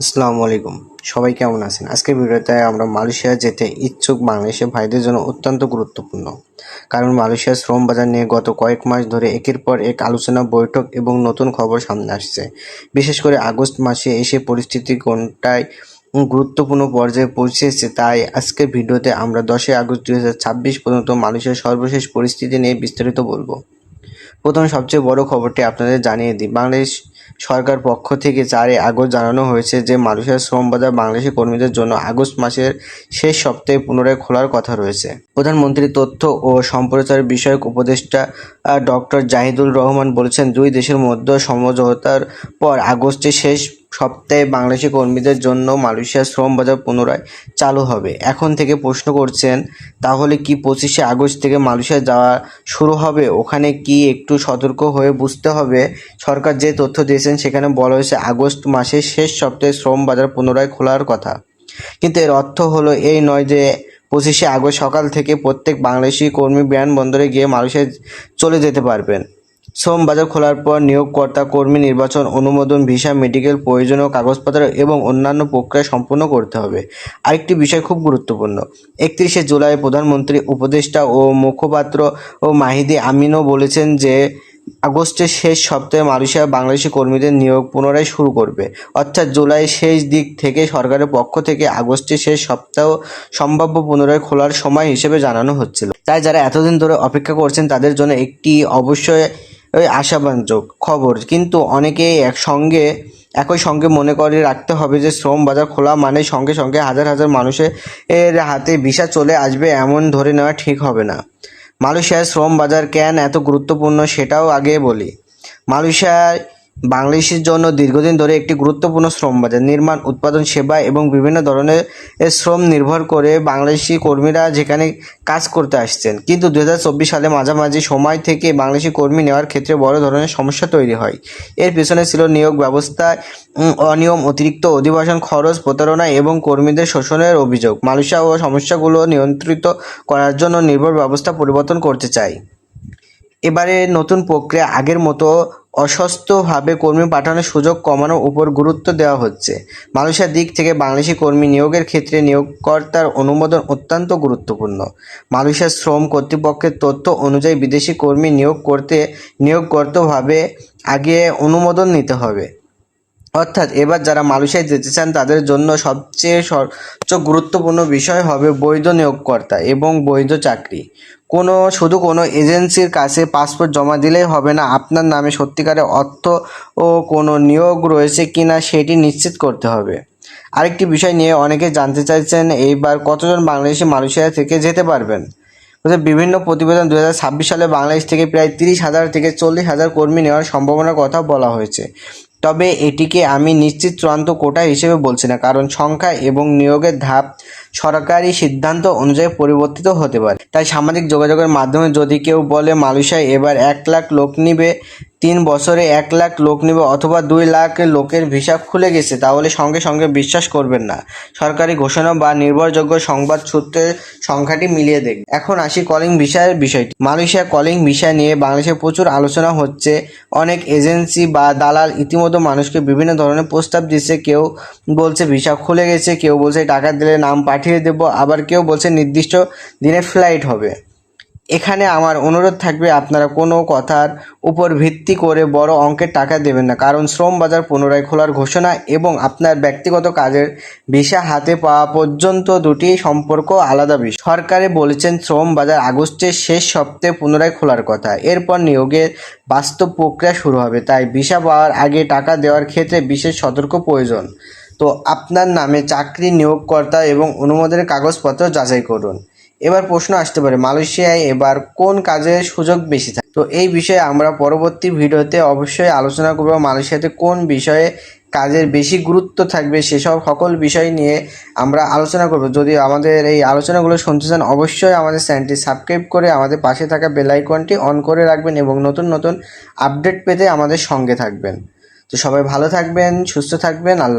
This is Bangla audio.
আসসালামু আলাইকুম। সবাই কেমন আছেন? আজকের ভিডিওতে আমরা মালয়েশিয়া যেতে ইচ্ছুক বাংলাদেশি ভাইদের জন্য অত্যন্ত গুরুত্বপূর্ণ। কারণ মালয়েশিয়ার শ্রম বাজার নিয়ে গত কয়েক মাস ধরে একের পর এক আলোচনা, বৈঠক এবং নতুন খবর সামনে আসছে। বিশেষ করে আগস্ট মাসে এসে পরিস্থিতি কোনটায় গুরুত্বপূর্ণ পর্যায়ে পৌঁছেছে, তাই আজকের ভিডিওতে আমরা 10 আগস্ট 2026 পর্যন্ত মালয়েশিয়ার সর্বশেষ পরিস্থিতি নিয়ে বিস্তারিত বলবো। প্রথমে সবচেয়ে বড় খবরটি আপনাদের জানিয়ে দিই। বাংলাদেশ সরকার পক্ষ থেকে 4 আগস্ট জানানো হয়েছে যে মালয়েশিয়ার শ্রম বাজার বাংলাদেশি কর্মীদের জন্য আগস্ট মাসের শেষ সপ্তাহে পুনরায় খোলার কথা রয়েছে। প্রধানমন্ত্রী তথ্য ও সম্প্রচার বিষয়ক উপদেষ্টা ডক্টর জাহিদুল রহমান বলেছেন, দুই দেশের মধ্যে সমঝোতার পর আগস্টের শেষ সপ্তাহে বাংলাদেশি কর্মীদের জন্য মালয়েশিয়ার শ্রম বাজার পুনরায় চালু হবে। এখন থেকে প্রশ্ন করছেন, তাহলে কি 25 আগস্ট থেকে মালয়েশিয়া যাওয়া শুরু হবে? ওখানে কি একটু সতর্ক হয়ে বুঝতে হবে। সরকার যে তথ্য দিয়েছেন সেখানে বলা হয়েছে আগস্ট মাসের শেষ সপ্তাহে শ্রম বাজার পুনরায় খোলার কথা, কিন্তু এর অর্থ হলো এই নয় যে 25 আগস্ট সকাল থেকে প্রত্যেক বাংলাদেশি কর্মী বিমানবন্দরে গিয়ে মালয়েশিয়ায় চলে যেতে পারবেন। শ্রম বাজার খোলার পর নিয়োগকর্তা কর্মী নির্বাচন, অনুমোদন, ভিসা, মেডিকেল প্রয়োজনীয় কাগজপত্র এবং অন্যান্য প্রক্রিয়া সম্পূর্ণ করতে হবে। আরেকটি বিষয় খুব গুরুত্বপূর্ণ, 31 জুলাই প্রধানমন্ত্রী উপদেষ্টা ও মুখপাত্র মাহিদি আমিনও বলেছেন যে আগস্টের শেষ সপ্তাহে মালয়েশিয়া বাংলাদেশি কর্মীদের নিয়োগ পুনরায় শুরু করবে। অর্থাৎ জুলাইয়ের শেষ দিক থেকে সরকারের পক্ষ থেকে আগস্টের শেষ সপ্তাহ সম্ভাব্য পুনরায় খোলার সময় হিসেবে জানানো হচ্ছিল। তাই যারা এতদিন ধরে অপেক্ষা করছেন তাদের জন্য একটি অবশ্যই আশাব্যঞ্জক খবর। কিন্তু অনেকেই একই সঙ্গে মনে করে রাখতে হবে যে শ্রম বাজার খোলা মানে সঙ্গে সঙ্গে হাজার হাজার মানুষের হাতে ভিসা চলে আসবে, এমন ধরে নেওয়া ঠিক হবে না। মালয়েশিয়ার শ্রম বাজার কেন এত গুরুত্বপূর্ণ সেটাও আগে বলি। মালয়েশিয়ায় বাংলাদেশের জন্য দীর্ঘদিন ধরে একটি গুরুত্বপূর্ণ শ্রম বাজার। নির্মাণ, উৎপাদন, সেবা এবং বিভিন্ন ধরনের শ্রম নির্ভর করে বাংলাদেশি কর্মীরা যেখানে কাজ করতে আসছেন। কিন্তু 2024 সালে মাঝামাঝি সময় থেকে বাংলাদেশি কর্মী নেওয়ার ক্ষেত্রে বড় ধরনের সমস্যা তৈরি হয়। এর পেছনে ছিল নিয়োগ ব্যবস্থায় অনিয়ম, অতিরিক্ত অধিবাসন খরচ, প্রতারণা এবং কর্মীদের শোষণের অভিযোগ। মালয়েশিয়া ও সমস্যাগুলো নিয়ন্ত্রিত করার জন্য নির্ভর ব্যবস্থা পরিবর্তন করতে চাই। এবারে নতুন প্রক্রিয়া আগের মতো অসস্তভাবে কর্মী পাঠানোর সুযোগ কমানোর উপর গুরুত্ব দেওয়া হচ্ছে। মালয়েশিয়ার দিক থেকে বাংলাদেশি কর্মী নিয়োগের ক্ষেত্রে নিয়োগকর্তার অনুমোদন অত্যন্ত গুরুত্বপূর্ণ। মালয়েশিয়ার শ্রম কর্তৃপক্ষের তথ্য অনুযায়ী বিদেশি কর্মী নিয়োগ করতে নিয়োগকর্তাভাবে আগে অনুমোদন নিতে হবে। অর্থাৎ এবার যারা মালয়েশিয়ায় যেতে চান তাদের জন্য সবচেয়ে গুরুত্বপূর্ণ বিষয় হবে বৈধ নিয়োগকর্তা এবং বৈধ চাকরি। শুধু কোনো এজেন্সির কাছে পাসপোর্ট জমা দিলেই হবে না। আপনার নামে সত্যিকারের অর্থ ও কোনো নিয়োগ রয়েছে কিনা সেটি নিশ্চিত করতে হবে। আরেকটি বিষয় নিয়ে অনেকে জানতে চাইছেন, এইবার কতজন বাংলাদেশি মালয়েশিয়া থেকে যেতে পারবেন। বিভিন্ন প্রতিবেদন 2026 সালে বাংলাদেশ থেকে প্রায় 30,000 থেকে 40,000 কর্মী নেওয়ার সম্ভাবনার কথা বলা হয়েছে। তবে এটিকে আমি নিশ্চিত চূড়ান্ত কোটা হিসেবে বলছি না, কারণ সংখ্যা এবং নিয়োগের ধাপ সরকারি সিদ্ধান্ত অনুযায়ী পরিবর্তিত হতে পারে। তাই সামাজিক যোগাযোগের মাধ্যমে যদি কেউ বলে মালয়েশিয়ায় এবার 1 লাখ লোক নিবে, 3 বছরে 1 লাখ লোক নিবে অথবা 2 লাখ লোকের ভিসা খুলে গেছে, তাহলে সঙ্গে সঙ্গে বিশ্বাস করবেন না। সরকারি ঘোষণা বা নির্ভরযোগ্য সংবাদ সূত্রের সংখ্যাটি মিলিয়ে দেখবেন। এখন আসি কলিং ভিসার বিষয়টি। মালয়েশিয়া কলিং ভিসা নিয়ে বাংলাদেশে প্রচুর আলোচনা হচ্ছে। অনেক এজেন্সি বা দালাল ইতিমধ্যে মানুষকে বিভিন্ন ধরনের প্রস্তাব দিচ্ছে। কেউ বলছে ভিসা খুলে গেছে, কেউ বলছে টাকা দিলে নাম পাঠিয়ে দেব, আবার কেউ বলছে নির্দিষ্ট দিনে ফ্লাইট হবে। এখানে আমার অনুরোধ থাকবে, আপনারা কোনো কথার উপর ভিত্তি করে বড় অঙ্কের টাকা দেবেন না, কারণ শ্রম বাজার পুনরায় খোলার ঘোষণা এবং আপনার ব্যক্তিগত কাজের ভিসা হাতে পাওয়া পর্যন্ত দুটি সম্পর্ক আলাদা বিষয়। সরকারে বলেছেন শ্রম বাজার আগস্টের শেষ সপ্তাহে পুনরায় খোলার কথা, এরপর নিয়োগের বাস্তব প্রক্রিয়া শুরু হবে। তাই ভিসা পাওয়ার আগে টাকা দেওয়ার ক্ষেত্রে বিশেষ সতর্ক প্রয়োজন। তো আপনার নামে চাকরি, নিয়োগকর্তা এবং অনুমোদনের কাগজপত্র যাচাই করুন। এবার প্রশ্ন আসতে পারে, মালয়েশিয়ায় এবার কোন কাজের সুযোগ বেশি থাকে? তো এই বিষয়ে আমরা পরবর্তী ভিডিওতে অবশ্যই আলোচনা করব। মালয়েশিয়াতে কোন বিষয়ে কাজের বেশি গুরুত্ব থাকবে সেসব সকল বিষয় নিয়ে আমরা আলোচনা করব। যদি আমাদের এই আলোচনাগুলো শুনতে চান, অবশ্যই আমাদের চ্যানেলটি সাবস্ক্রাইব করে আমাদের পাশে থাকা বেল আইকনটি অন করে রাখবেন এবং নতুন নতুন আপডেট পেতে আমাদের সঙ্গে থাকবেন। তো সবাই ভালো থাকবেন, সুস্থ থাকবেন। আল্লাহ।